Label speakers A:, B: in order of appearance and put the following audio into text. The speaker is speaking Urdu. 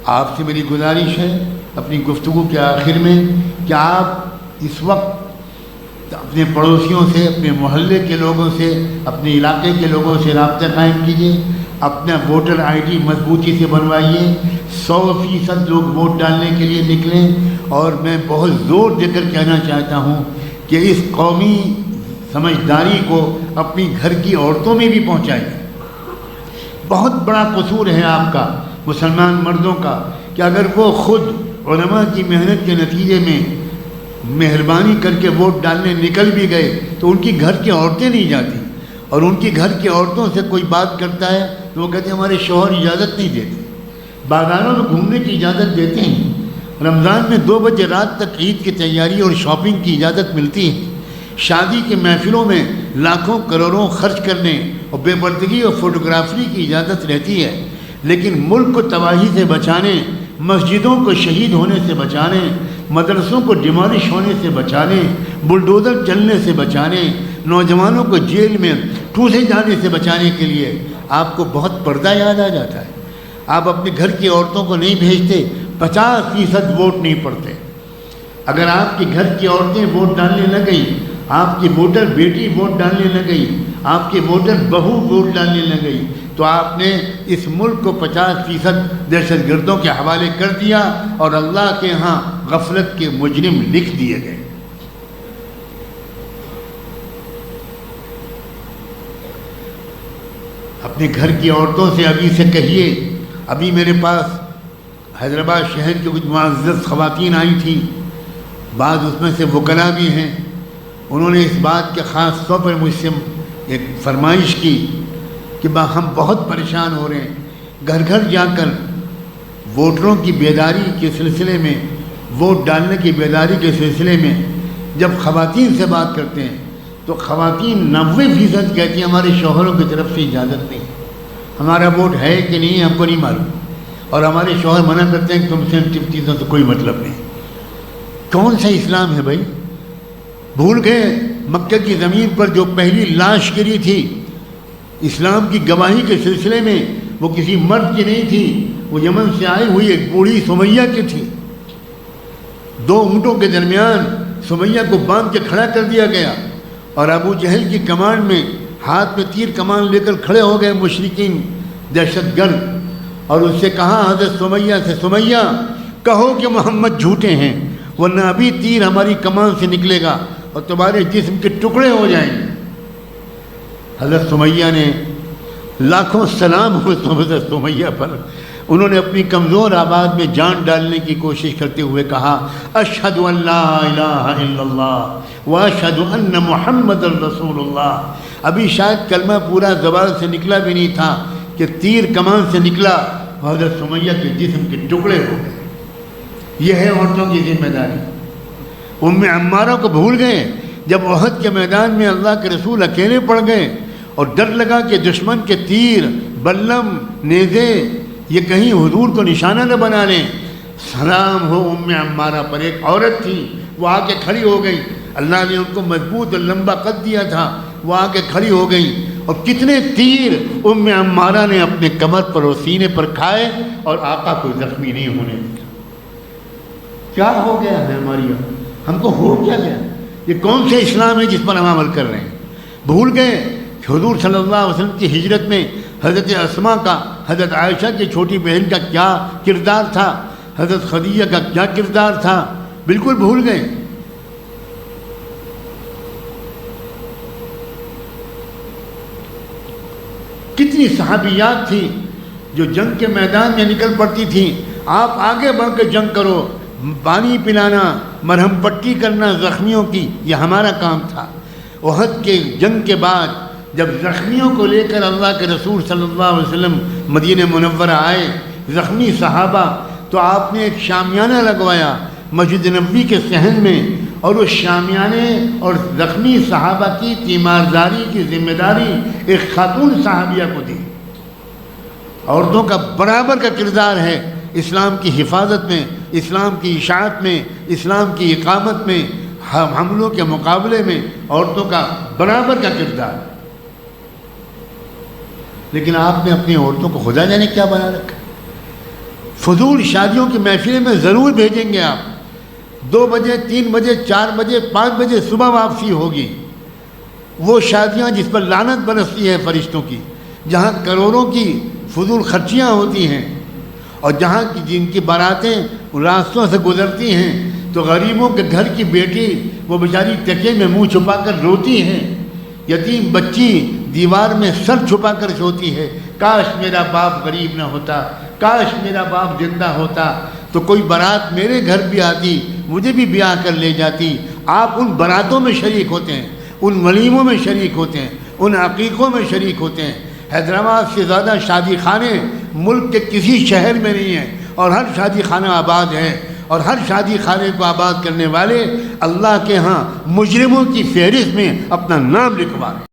A: آپ سے میری گزارش ہے اپنی گفتگو کے آخر میں کہ آپ اس وقت اپنے پڑوسیوں سے، اپنے محلے کے لوگوں سے، اپنے علاقے کے لوگوں سے رابطہ قائم کیجیے، اپنا ووٹر آئی ڈی مضبوطی سے بنوائیے، 100% لوگ ووٹ ڈالنے کے لیے نکلیں۔ اور میں بہت زور دے کر کہنا چاہتا ہوں کہ اس قومی سمجھداری کو اپنی گھر کی عورتوں میں بھی پہنچائیے۔ بہت بڑا قصور ہے آپ کا، مسلمان مردوں کا، کہ اگر وہ خود علماء کی محنت کے نتیجے میں مہربانی کر کے ووٹ ڈالنے نکل بھی گئے تو ان کی گھر کی عورتیں نہیں جاتی، اور ان کی گھر کی عورتوں سے کوئی بات کرتا ہے تو وہ کہتے ہیں ہمارے شوہر اجازت نہیں دیتے۔ بازاروں میں گھومنے کی اجازت دیتے ہیں، رمضان میں 2 بجے رات تک عید کی تیاری اور شاپنگ کی اجازت ملتی ہے، شادی کے محفلوں میں لاکھوں کروڑوں خرچ کرنے اور بے پردگی اور فوٹوگرافری کی اجازت رہتی ہے، لیکن ملک کو تباہی سے بچانے، مسجدوں کو شہید ہونے سے بچانے، مدرسوں کو ڈیمالش ہونے سے بچانے، بلڈوزر چلنے سے بچانے، نوجوانوں کو جیل میں ٹھوسے جانے سے بچانے کے لیے آپ کو بہت پردہ یاد آ جاتا ہے۔ آپ اپنے گھر کی عورتوں کو نہیں بھیجتے، 50% ووٹ نہیں پڑتے۔ اگر آپ کے گھر کی عورتیں ووٹ ڈالنے نہ گئیں، آپ کی ووٹر بیٹی ووٹ ڈالنے نہ گئی، آپ کی ووٹر بہو ووٹ ڈالنے نہ گئی، تو آپ نے اس ملک کو 50% دہشت گردوں کے حوالے کر دیا اور اللہ کے ہاں غفلت کے مجرم لکھ دیے گئے۔ اپنے گھر کی عورتوں سے ابھی سے کہیے، ابھی میرے پاس حیدرآباد شہر کی کچھ معزز خواتین آئی تھیں، بعض اس میں سے وکلاء بھی ہیں، انہوں نے اس بات کے خاص طور پر مجھ سے ایک فرمائش کی کہ ہم بہت پریشان ہو رہے ہیں، گھر گھر جا کر ووٹروں کی بیداری کے سلسلے میں، ووٹ ڈالنے کی بیداری کے سلسلے میں جب خواتین سے بات کرتے ہیں تو خواتین 90% کہتی ہیں ہمارے شوہروں کی طرف سے اجازت نہیں، ہمارا ووٹ ہے کہ نہیں ہم کو نہیں معلوم، اور ہمارے شوہر منع کرتے ہیں کہ تم سے ان چیزوں سے کوئی مطلب نہیں۔ کون سا اسلام ہے بھائی؟ بھول گئے مکہ کی زمین پر جو پہلی لاش گری تھی اسلام کی گواہی کے سلسلے میں، وہ کسی مرد کی نہیں تھی، وہ یمن سے آئی ہوئی ایک بوڑھی سمیہ کی تھی۔ 2 اونٹوں کے درمیان سمیہ کو باندھ کے کھڑا کر دیا گیا، اور ابو جہل کی کمانڈ میں ہاتھ میں تیر کمان لے کر کھڑے ہو گئے مشرکین دہشت گرد، اور اس سے کہا حضرت سمیہ سے، سمیہ کہو کہ محمد جھوٹے ہیں ورنہ ابھی تیر ہماری کمان سے نکلے گا اور تمہارے جسم کے ٹکڑے ہو جائیں گے۔ حضرت سمیہ نے لاکھوں سلام ہو حضرت سمیہ پر، انہوں نے اپنی کمزور آواز میں جان ڈالنے کی کوشش کرتے ہوئے کہا اشہد ان لا الہ الا اللہ واشہد ان محمد رسول اللہ۔ ابھی شاید کلمہ پورا زبان سے نکلا بھی نہیں تھا کہ تیر کمان سے نکلا، حضرت سمیہ کے جسم کے ٹکڑے ہو گئے۔ یہ ہے عورتوں کی ذمہ داری۔ عمارہ کو بھول گئے جب احد کے میدان میں اللہ کے رسول اکیلے پڑ گئے اور ڈر لگا کہ دشمن کے تیر، بلم، نیزے یہ کہیں حضور کو نشانہ نہ بنا لیں۔ سلام ہو عمارہ پر، ایک عورت تھی وہ آ کے کھڑی ہو گئی، اللہ نے ان کو مضبوط اور لمبا قد دیا تھا، وہ آ کے کھڑی ہو گئی، اور کتنے تیر عمارہ نے اپنے کمر پر اور سینے پر کھائے اور آقا کو زخمی نہیں ہونے دیا۔ کیا ہو گیا ہے ہماری، ہم کو ہو کیا گیا؟ یہ کون سے اسلام ہے جس پر ہم عمل کر رہے ہیں؟ بھول گئے کہ حضور صلی اللہ علیہ وسلم کی ہجرت میں حضرت اسماء کا، حضرت عائشہ کی چھوٹی بہن کا کیا کردار تھا، حضرت خدیجہ کا کیا کردار تھا؟ بالکل بھول گئے۔ کتنی صحابیات تھیں جو جنگ کے میدان میں نکل پڑتی تھیں، آپ آگے بڑھ کے جنگ کرو، پانی پلانا، مرہم پٹی کرنا زخمیوں کی، یہ ہمارا کام تھا۔ احد کے جنگ کے بعد جب زخمیوں کو لے کر اللہ کے رسول صلی اللہ علیہ وسلم مدینہ منورہ آئے، زخمی صحابہ، تو آپ نے ایک شامیانہ لگوایا مسجد نبوی کے صحن میں، اور اس شامیانے اور زخمی صحابہ کی تیمارداری کی ذمہ داری ایک خاتون صحابیہ کو دی۔ عورتوں کا برابر کا کردار ہے اسلام کی حفاظت میں، اسلام کی اشاعت میں، اسلام کی اقامت میں، حملوں کے مقابلے میں عورتوں کا برابر کا کردار۔ لیکن آپ نے اپنی عورتوں کو خدا جانے کیا بنا رکھا۔ فضول شادیوں کی محفلیں میں ضرور بھیجیں گے آپ. 2 بجے 3 بجے 4 بجے 5 بجے صبح واپسی ہوگی. وہ شادیاں جس پر لعنت برستی ہے فرشتوں کی، جہاں کروڑوں کی فضول خرچیاں ہوتی ہیں، اور جہاں کی جن کی باراتیں راستوں سے گزرتی ہیں تو غریبوں کے گھر کی بیٹی وہ بیچاری تکیے میں منہ چھپا کر روتی ہیں. یتیم بچی دیوار میں سر چھپا کر سوتی ہے، کاش میرا باپ غریب نہ ہوتا، کاش میرا باپ زندہ ہوتا تو کوئی بارات میرے گھر بھی آتی، مجھے بھی بیاہ کر لے جاتی. آپ ان باراتوں میں شریک ہوتے ہیں، ان ولیموں میں شریک ہوتے ہیں، ان عقیقوں میں شریک ہوتے ہیں. حیدرآباد سے زیادہ شادی خانے ملک کے کسی شہر میں نہیں ہیں، اور ہر شادی خانہ آباد ہے، اور ہر شادی خانے کو آباد کرنے والے اللہ کے ہاں مجرموں کی فہرست میں اپنا نام لکھوا رہے ہیں.